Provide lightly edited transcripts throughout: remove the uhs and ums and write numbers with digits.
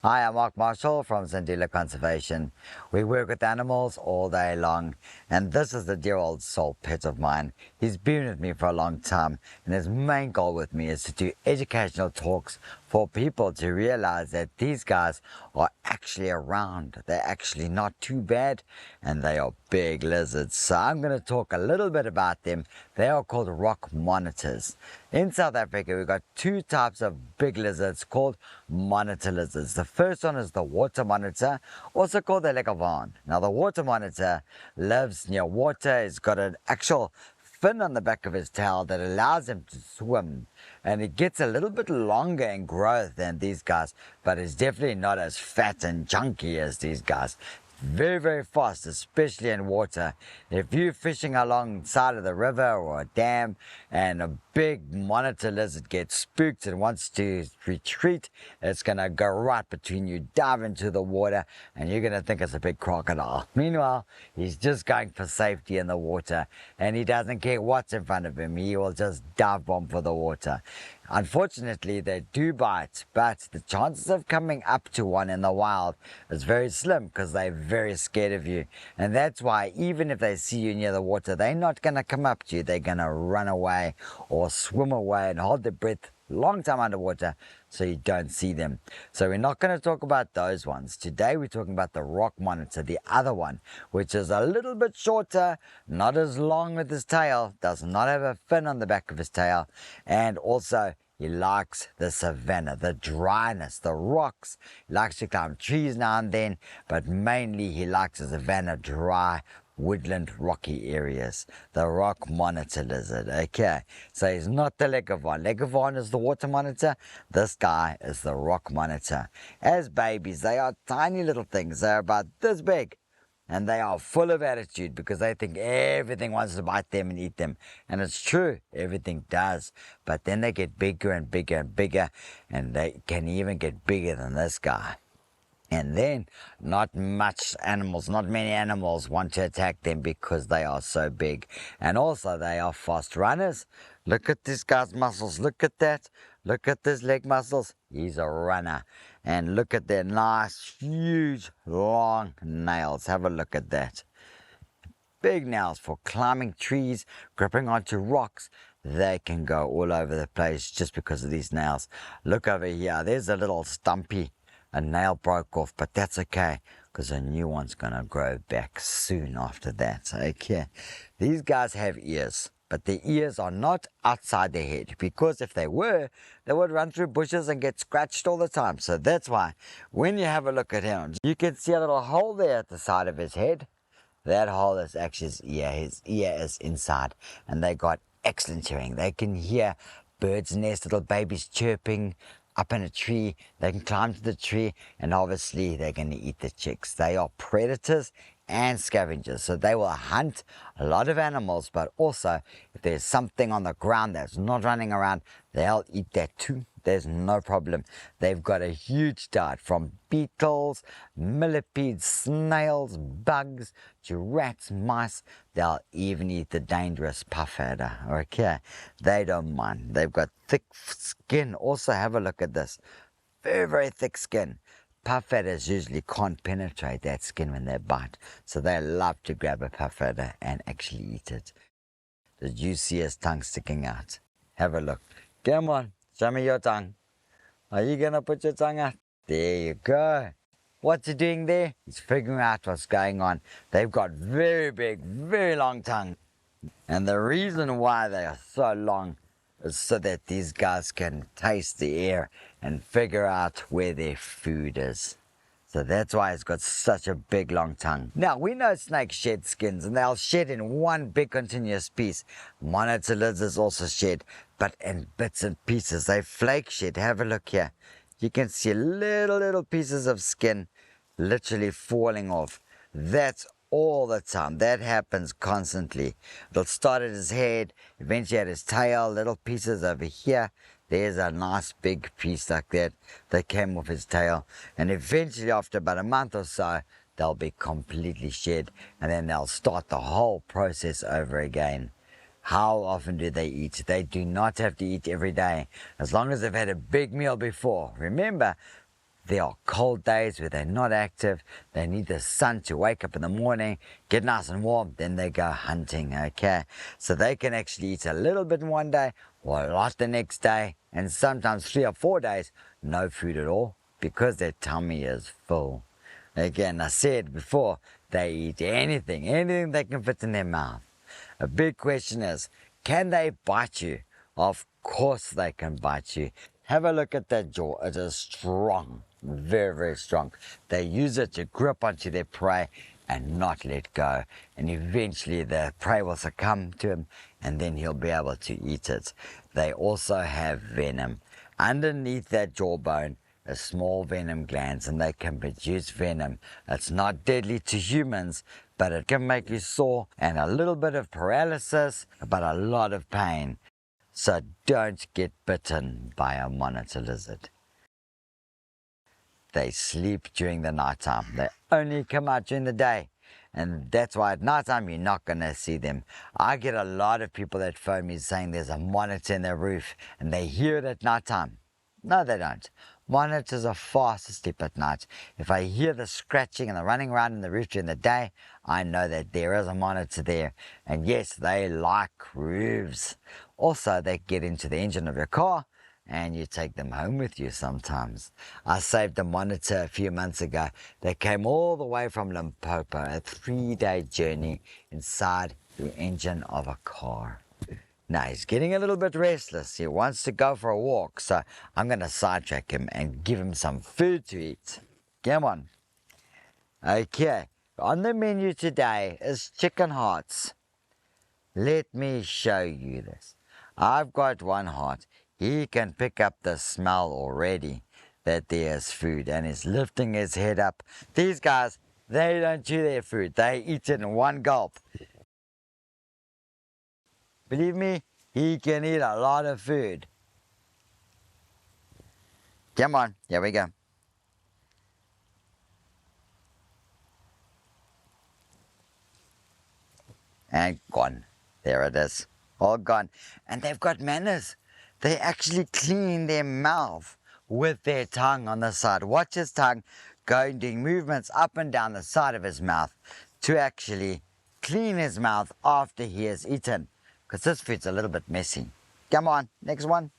Hi, I'm Mark Marshall from Sandula Conservation. We work with animals all day long, and this is the dear old soul pet of mine. He's been with me for a long time, and his main goal with me is to do educational talks for people to realize that these guys are actually around. They're actually not too bad, and they are big lizards. So I'm going to talk a little bit about them. They are called rock monitors. In South Africa, we've got two types of big lizards called monitor lizards. The first one is the water monitor, also called the Locomotion. Now, the water monitor lives near water. He's got an actual fin on the back of his tail that allows him to swim, and it gets a little bit longer in growth than these guys, but it's definitely not as fat and chunky as these guys. Very, very fast, especially in water. If you're fishing alongside of the river or a dam and a big monitor lizard gets spooked and wants to retreat, it's going to go right between you, dive into the water, and you're going to think it's a big crocodile. Meanwhile, he's just going for safety in the water, and he doesn't care what's in front of him. He will just dive bomb for the water. Unfortunately, they do bite, but the chances of coming up to one in the wild is very slim because they're very scared of you. And that's why even if they see you near the water, they're not going to come up to you. They're going to run away or swim away and hold their breath long time underwater so you don't see them. So we're not going to talk about those ones. Today we're talking about the rock monitor, the other one, which is a little bit shorter, not as long with his tail, does not have a fin on the back of his tail, and also he likes the savanna, the dryness, the rocks. He likes to climb trees now and then, but mainly he likes the savanna, dry, woodland, rocky areas. The rock monitor lizard. Okay, so he's not the Locomotion. Locomotion is the water monitor. This guy is the rock monitor. As babies, they are tiny little things. They're about this big. And they are full of attitude because they think everything wants to bite them and eat them. And it's true, everything does. But then they get bigger and bigger and bigger, and they can even get bigger than this guy. And then not many animals want to attack them because they are so big. And also they are fast runners. Look at this guy's muscles. Look at that. Look at his leg muscles. He's a runner. And look at their nice, huge, long nails. Have a look at that. Big nails for climbing trees, gripping onto rocks. They can go all over the place just because of these nails. Look over here. There's a little stumpy. A nail broke off, but that's okay because a new one's going to grow back soon after that. Okay. These guys have ears, but the ears are not outside their head, because if they were, they would run through bushes and get scratched all the time. So that's why when you have a look at him, you can see a little hole there at the side of his head. That hole is actually his ear. His ear is inside, and they got excellent hearing. They can hear birds' nests, little babies chirping up in a tree. They can climb to the tree, and obviously they're going to eat the chicks. They are predators and scavengers, so they will hunt a lot of animals, but also if there's something on the ground that's not running around, they'll eat that too. There's no problem. They've got a huge diet, from beetles, millipedes, snails, bugs, to rats, mice. They'll even eat the dangerous puff adder. Okay, they don't mind. They've got thick skin. Also, have a look at this. Very, very thick skin. Puff adders usually can't penetrate that skin when they bite, so they love to grab a puff adder and actually eat it. Did you see his tongue sticking out? Have a look. Come on, show me your tongue. Are you going to put your tongue out? There you go. What's he doing there? He's figuring out what's going on. They've got very big, very long tongue. And the reason why they are so long is so that these guys can taste the air and figure out where their food is. So that's why it's got such a big, long tongue. Now, we know snakes shed skins, and they'll shed in one big continuous piece. Monitor lizards also shed, but in bits and pieces. They flake shed. Have a look here. You can see little pieces of skin literally falling off. That's all the time. That happens constantly. It'll start at his head, eventually at his tail, little pieces over here. There's a nice big piece like that came off his tail. And eventually, after about a month or so, they'll be completely shed, and then they'll start the whole process over again. How often do they eat? They do not have to eat every day, as long as they've had a big meal before. Remember, There are cold days where they're not active. They need the sun to wake up in the morning, get nice and warm, then they go hunting, okay? So they can actually eat a little bit in one day, or a lot the next day, and sometimes 3 or 4 days, no food at all, because their tummy is full. Again, I said before, they eat anything they can fit in their mouth. A big question is, can they bite you? Of course they can bite you. Have a look at that jaw. It is strong, very, very strong. They use it to grip onto their prey and not let go. And eventually the prey will succumb to him and then he'll be able to eat it. They also have venom. Underneath that jawbone is small venom glands and they can produce venom. It's not deadly to humans, but it can make you sore and a little bit of paralysis, but a lot of pain. So don't get bitten by a monitor lizard. They sleep during the nighttime. They only come out during the day. And that's why at nighttime you're not going to see them. I get a lot of people that phone me saying there's a monitor in their roof and they hear it at nighttime. No, they don't. Monitors are fast asleep at night. If I hear the scratching and the running around in the roof during the day, I know that there is a monitor there. And yes, they like roofs. Also, they get into the engine of your car and you take them home with you sometimes. I saved a monitor a few months ago. They came all the way from Limpopo, a 3-day journey inside the engine of a car. Now, he's getting a little bit restless. He wants to go for a walk, so I'm going to sidetrack him and give him some food to eat. Come on. Okay, on the menu today is chicken hearts. Let me show you this. I've got one heart. He can pick up the smell already that there's food and is lifting his head up. These guys, they don't chew their food. They eat it in one gulp. Believe me, he can eat a lot of food. Come on, here we go. And gone. There it is. All gone. And they've got manners. They actually clean their mouth with their tongue on the side. Watch his tongue going, doing movements up and down the side of his mouth to actually clean his mouth after he has eaten. Because this food's a little bit messy. Come on, next one.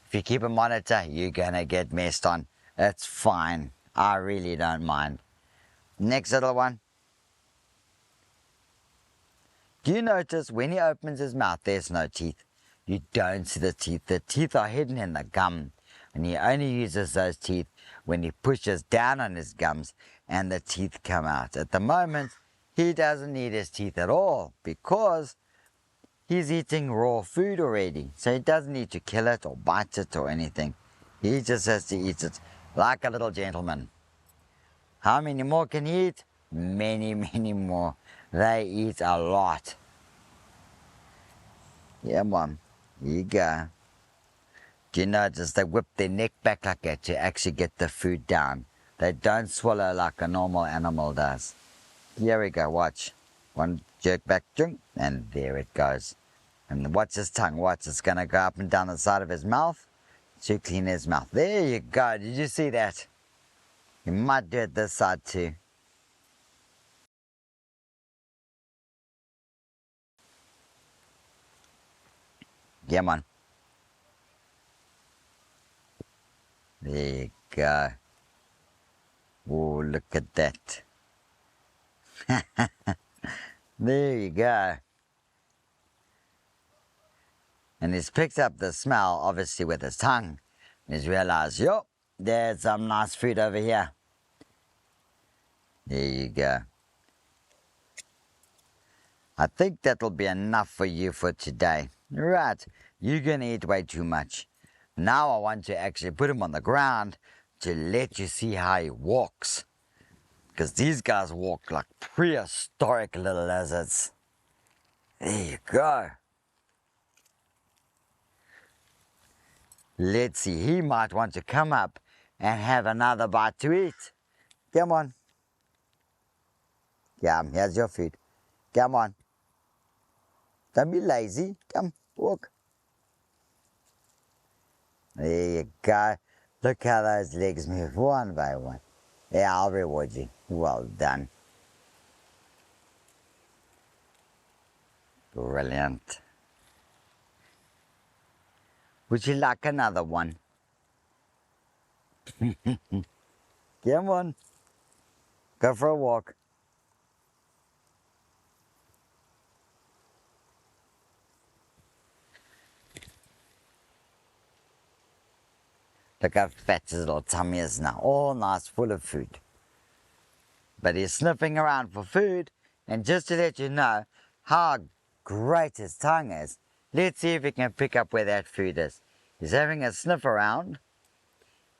If you keep a monitor, you're gonna get messed on. It's fine. I really don't mind. Next little one. Do you notice when he opens his mouth, there's no teeth? You don't see the teeth. The teeth are hidden in the gum. And he only uses those teeth when he pushes down on his gums and the teeth come out. At the moment, he doesn't need his teeth at all because he's eating raw food already. So he doesn't need to kill it or bite it or anything. He just has to eat it like a little gentleman. How many more can he eat? Many, many more. They eat a lot. Yeah, Mom. Here you go. Do you notice they whip their neck back like that to actually get the food down? They don't swallow like a normal animal does. Here we go, watch. One jerk back, and there it goes. And watch his tongue, watch. It's going to go up and down the side of his mouth to clean his mouth. There you go. Did you see that? You might do it this side too. Come on. There you go. Oh, look at that. There you go. And he's picked up the smell, obviously, with his tongue. And he's realized, yo, there's some nice food over here. There you go. I think that'll be enough for you for today. Right, you're going to eat way too much. Now I want to actually put him on the ground to let you see how he walks. Because these guys walk like prehistoric little lizards. There you go. Let's see, he might want to come up and have another bite to eat. Come on. Come, here's your food. Come on. Don't be lazy. Come, walk. There you go. Look how those legs move one by one. Yeah, I'll reward you. Well done. Brilliant. Would you like another one? Come on. Go for a walk. Look how fat his little tummy is now. All nice, full of food. But he's sniffing around for food. And just to let you know how great his tongue is, let's see if he can pick up where that food is. He's having a sniff around.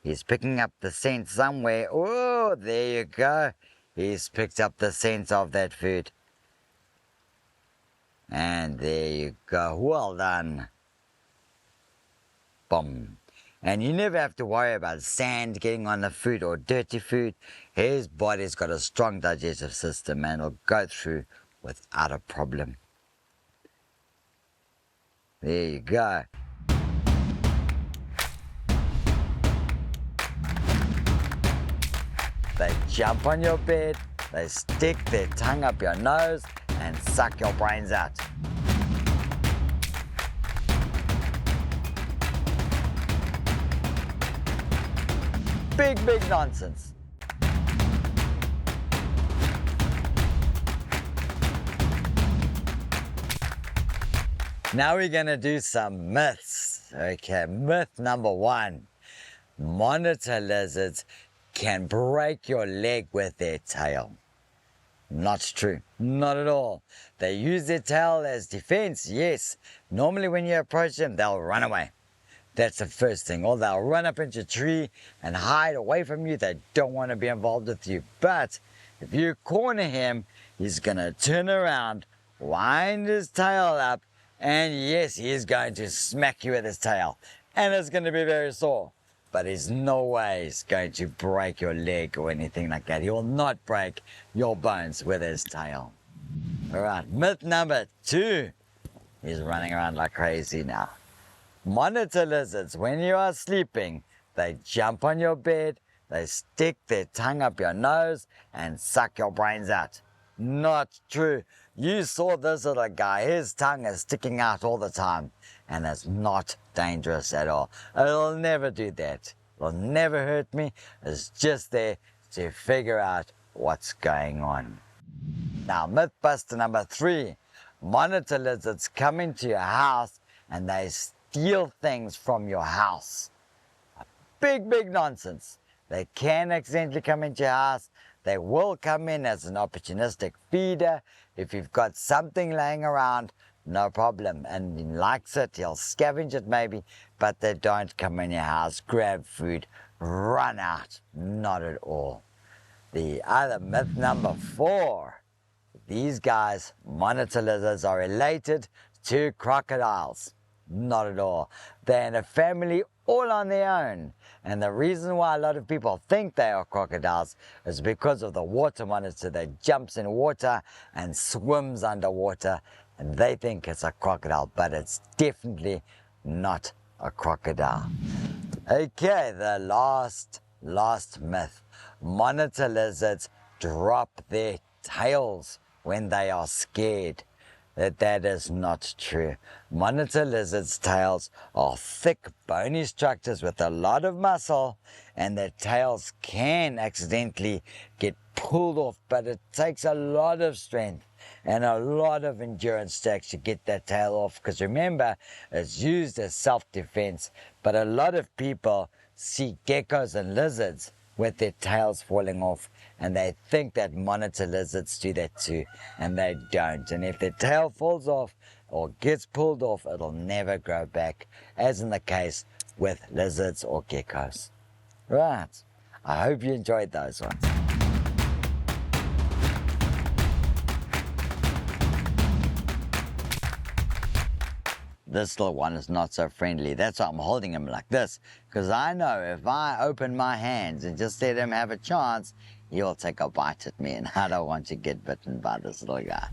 He's picking up the scent somewhere. Oh, there you go. He's picked up the scent of that food. And there you go. Well done. Boom. And you never have to worry about sand getting on the food or dirty food. His body's got a strong digestive system and it'll go through without a problem. There you go. They jump on your bed, they stick their tongue up your nose and suck your brains out. Big nonsense. Now we're going to do some myths. Okay, myth number 1. Monitor lizards can break your leg with their tail. Not true. Not at all. They use their tail as defense, yes. Normally when you approach them, they'll run away. That's the first thing. Or they'll run up into a tree and hide away from you. They don't want to be involved with you. But if you corner him, he's going to turn around, wind his tail up, and yes, he is going to smack you with his tail. And it's going to be very sore. But there's no way he's going to break your leg or anything like that. He will not break your bones with his tail. Alright, myth number 2. He's running around like crazy now. Monitor lizards, when you are sleeping, they jump on your bed, they stick their tongue up your nose and suck your brains out. Not true. You saw this little guy, his tongue is sticking out all the time and it's not dangerous at all. It'll never do that. It'll never hurt me. It's just there to figure out what's going on. Now, mythbuster number 3. Monitor lizards come into your house and they steal things from your house. Big nonsense. They can accidentally come into your house. They will come in as an opportunistic feeder. If you've got something laying around, no problem. And he likes it, he'll scavenge it maybe, but they don't come in your house, grab food, run out. Not at all. The other myth number 4. These guys, monitor lizards, are related to crocodiles. Not at all. They're in a family all on their own. And the reason why a lot of people think they are crocodiles is because of the water monitor that jumps in water and swims underwater. And they think it's a crocodile, but it's definitely not a crocodile. Okay, the last myth. Monitor lizards drop their tails when they are scared. That is not true. Monitor lizards' tails are thick, bony structures with a lot of muscle, and their tails can accidentally get pulled off, but it takes a lot of strength and a lot of endurance to actually get that tail off, because remember, it's used as self-defense. But a lot of people see geckos and lizards with their tails falling off, and they think that monitor lizards do that too, and they don't. And if their tail falls off or gets pulled off, it'll never grow back, as in the case with lizards or geckos. Right, I hope you enjoyed those ones. This little one is not so friendly. That's why I'm holding him like this, because I know if I open my hands and just let him have a chance, he'll take a bite at me, and I don't want to get bitten by this little guy.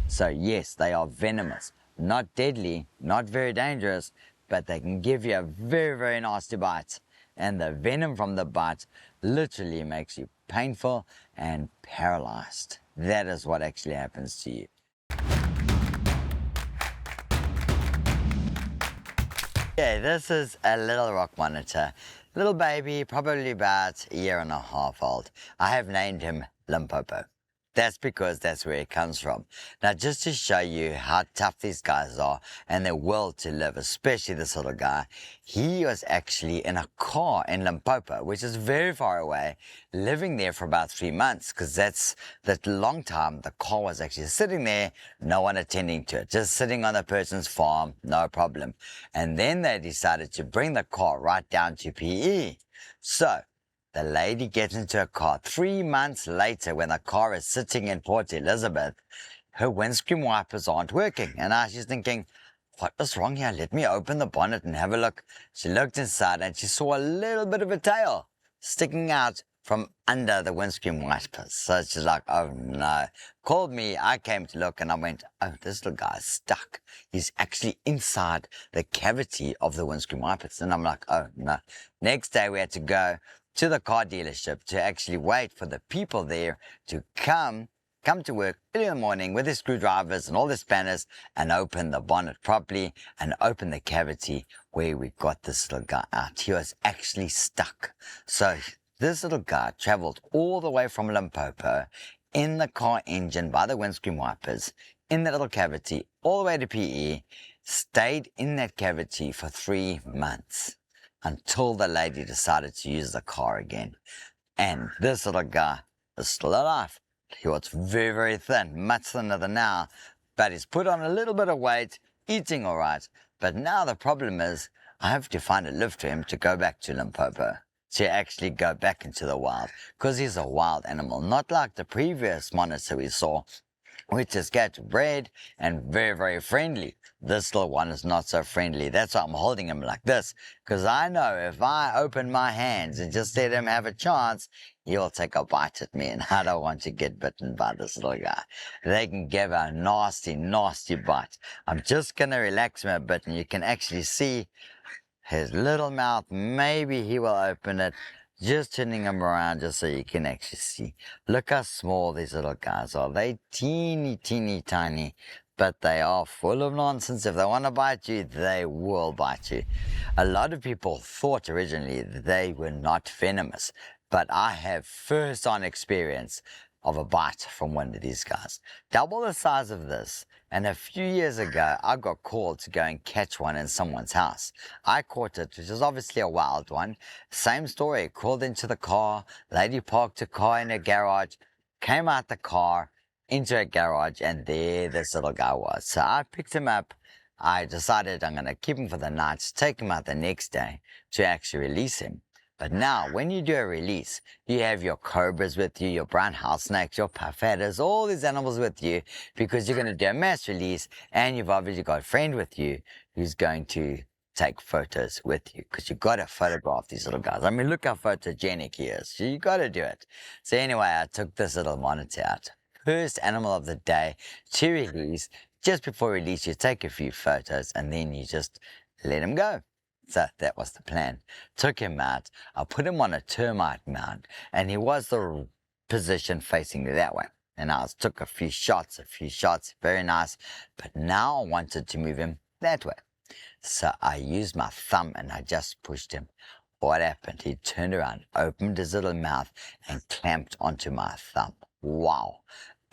So yes, they are venomous. Not deadly, not very dangerous, but they can give you a very, very nasty bite. And the venom from the bite literally makes you painful and paralyzed. That is what actually happens to you. Yeah, this is a little rock monitor. Little baby, probably about a year and a half old. I have named him Limpopo. That's because that's where he comes from. Now, just to show you how tough these guys are and their will to live, especially this little guy, he was actually in a car in Limpopo, which is very far away, living there for about 3 months, because that's the long time the car was actually sitting there, no one attending to it, just sitting on the person's farm, no problem. And then they decided to bring the car right down to PE. So, the lady gets into a car 3 months later when the car is sitting in Port Elizabeth. Her windscreen wipers aren't working. And now she's thinking, what is wrong here? Let me open the bonnet and have a look. She looked inside and she saw a little bit of a tail sticking out from under the windscreen wipers. So she's like, oh no. Called me, I came to look and I went, oh, this little guy's stuck. He's actually inside the cavity of the windscreen wipers. And I'm like, oh no. Next day we had to go to the car dealership to actually wait for the people there to come to work early in the morning with their screwdrivers and all the spanners and open the bonnet properly and open the cavity where we got this little guy out. He was actually stuck. So this little guy traveled all the way from Limpopo in the car engine by the windscreen wipers in that little cavity all the way to PE, stayed in that cavity for 3 months. Until the lady decided to use the car again. And this little guy is still alive. He was very, very thin, much thinner than now, but he's put on a little bit of weight, eating all right. But now the problem is I have to find a lift for him to go back to Limpopo, to actually go back into the wild, because he's a wild animal, not like the previous monitor we saw, which is get bred and very, very friendly. This little one is not so friendly. That's why I'm holding him like this, because I know if I open my hands and just let him have a chance, he'll take a bite at me, and I don't want to get bitten by this little guy. They can give a nasty, nasty bite. I'm just going to relax him a bit, and you can actually see his little mouth. Maybe he will open it. Just turning them around just so you can actually see. Look how small these little guys are. They teeny, teeny, tiny, but they are full of nonsense. If they want to bite you, they will bite you. A lot of people thought originally that they were not venomous, but I have first-on experience of a bite from one of these guys. Double the size of this. And a few years ago, I got called to go and catch one in someone's house. I caught it, which is obviously a wild one. Same story, crawled into the car, lady parked a car in a garage, came out the car, into a garage, and there this little guy was. So I picked him up. I decided I'm going to keep him for the night, take him out the next day to actually release him. But now, when you do a release, you have your cobras with you, your brown house snakes, your puffetters, all these animals with you, because you're going to do a mass release, and you've obviously got a friend with you who's going to take photos with you, because you've got to photograph these little guys. I mean, look how photogenic he is. You got to do it. So anyway, I took this little monitor out. First animal of the day to release. Just before release, you take a few photos, and then you just let him go. So that was the plan. Took him out. I put him on a termite mound, and he was the position facing that way. And I took a few shots, very nice. But now I wanted to move him that way. So I used my thumb and I just pushed him. What happened? He turned around, opened his little mouth, and clamped onto my thumb. Wow.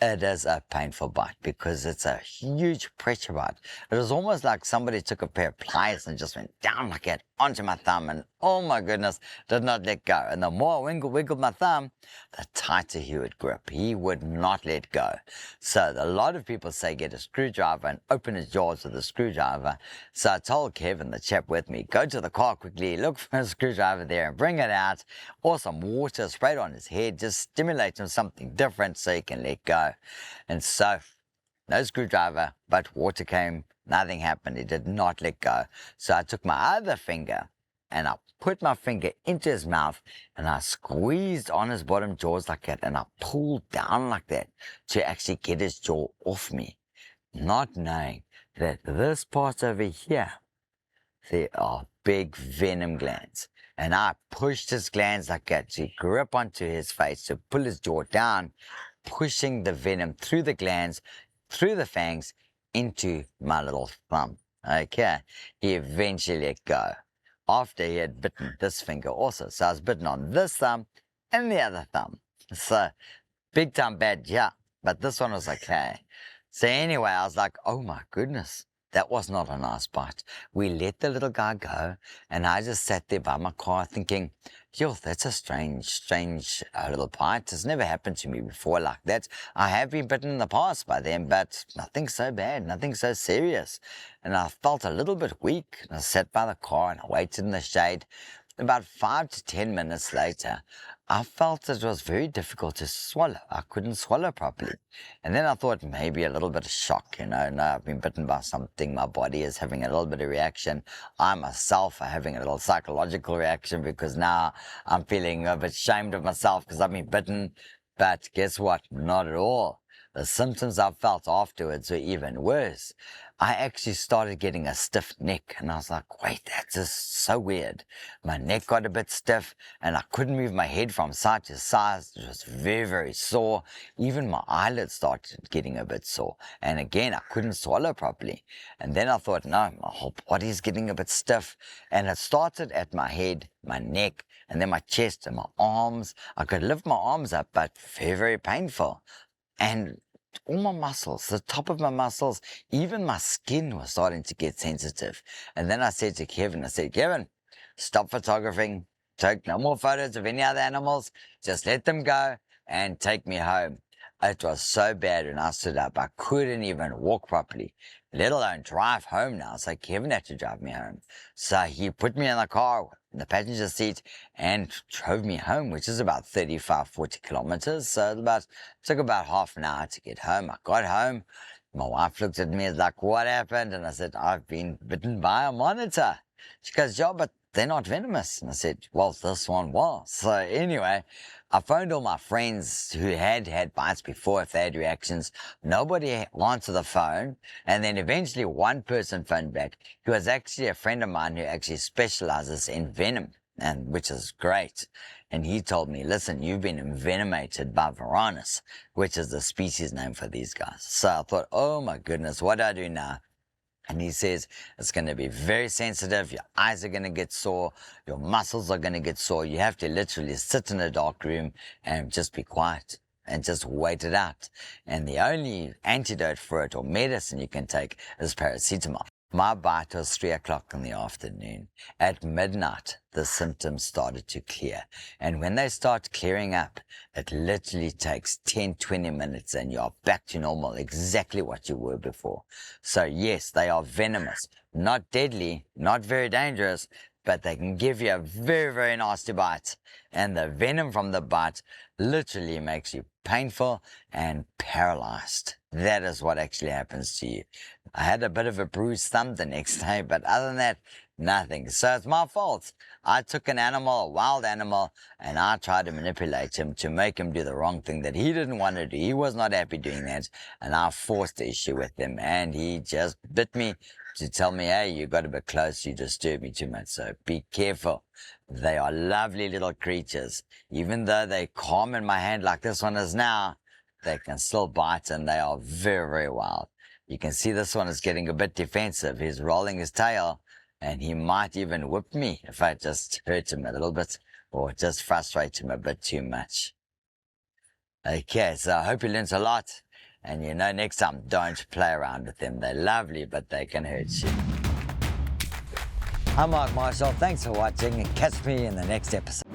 It is a painful bite because it's a huge pressure bite. It was almost like somebody took a pair of pliers and just went down like that onto my thumb, and oh my goodness, did not let go. And the more I wiggled my thumb, the tighter he would grip. He would not let go. So a lot of people say get a screwdriver and open his jaws with a screwdriver. So I told Kevin, the chap with me, go to the car quickly, look for a screwdriver there and bring it out, or some water sprayed on his head, just stimulate him something different so he can let go. And so, no screwdriver, but water came, nothing happened. He did not let go. So I took my other finger and I put my finger into his mouth and I squeezed on his bottom jaws like that, and I pulled down like that to actually get his jaw off me, not knowing that this part over here there are big venom glands. And I pushed his glands like that to grip onto his face, to pull his jaw down, pushing the venom through the glands, through the fangs, into my little thumb. Okay, he eventually let go after he had bitten this finger also. So I was bitten on this thumb and the other thumb. So big time bad, yeah, but this one was okay. So anyway, I was like, oh my goodness, that was not a nice bite. We let the little guy go, and I just sat there by my car thinking, yo, that's a strange little bite. It's never happened to me before like that. I have been bitten in the past by them, but nothing so bad, nothing so serious. And I felt a little bit weak. And I sat by the car and I waited in the shade. About 5 to 10 minutes later, I felt it was very difficult to swallow. I couldn't swallow properly. And then I thought maybe a little bit of shock, no, I've been bitten by something. My body is having a little bit of reaction. I myself are having a little psychological reaction because now I'm feeling a bit ashamed of myself because I've been bitten. But guess what? Not at all. The symptoms I felt afterwards were even worse. I actually started getting a stiff neck, and I was like, wait, that's just so weird. My neck got a bit stiff, and I couldn't move my head from side to side. It was very, very sore. Even my eyelids started getting a bit sore. And again, I couldn't swallow properly. And then I thought, no, my whole body's getting a bit stiff. And it started at my head, my neck, and then my chest and my arms. I could lift my arms up, but very, very painful. And all my muscles, the top of my muscles, even my skin was starting to get sensitive. And then I said to Kevin, Kevin, stop photographing, take no more photos of any other animals, just let them go and take me home. It was so bad when I stood up, I couldn't even walk properly, let alone drive home now. So Kevin had to drive me home. So he put me in the car, in the passenger seat, and drove me home, which is about 35, 40 kilometers. So it took about half an hour to get home. I got home. My wife looked at me and was like, what happened? And I said, I've been bitten by a monitor. She goes, yeah, but they're not venomous. And I said, well, this one was. So anyway, I phoned all my friends who had bites before if they had reactions. Nobody answered the phone. And then eventually one person phoned back. He was actually a friend of mine who actually specializes in venom, and which is great. And he told me, listen, you've been envenomated by venomous, which is the species name for these guys. So I thought, oh my goodness, what do I do now? And he says, it's going to be very sensitive. Your eyes are going to get sore. Your muscles are going to get sore. You have to literally sit in a dark room and just be quiet and just wait it out. And the only antidote for it or medicine you can take is paracetamol. My bite was 3 o'clock in the afternoon. At midnight, the symptoms started to clear. And when they start clearing up, it literally takes 10, 20 minutes and you're back to normal, exactly what you were before. So yes, they are venomous, not deadly, not very dangerous, but they can give you a very, very nasty bite. And the venom from the bite literally makes you painful and paralyzed. That is what actually happens to you. I had a bit of a bruised thumb the next day, but other than that, nothing. So it's my fault. I took an animal, a wild animal, and I tried to manipulate him to make him do the wrong thing that he didn't want to do. He was not happy doing that, and I forced the issue with him, and he just bit me to tell me, hey, you got a bit close, you disturb me too much, so be careful. They are lovely little creatures. Even though they're calm in my hand like this one is now, they can still bite, and they are very, very wild. You can see this one is getting a bit defensive. He's rolling his tail, and he might even whip me if I just hurt him a little bit or just frustrate him a bit too much. Okay, so I hope you learned a lot. And next time, don't play around with them. They're lovely, but they can hurt you. I'm Mark Marshall. Thanks for watching, and catch me in the next episode.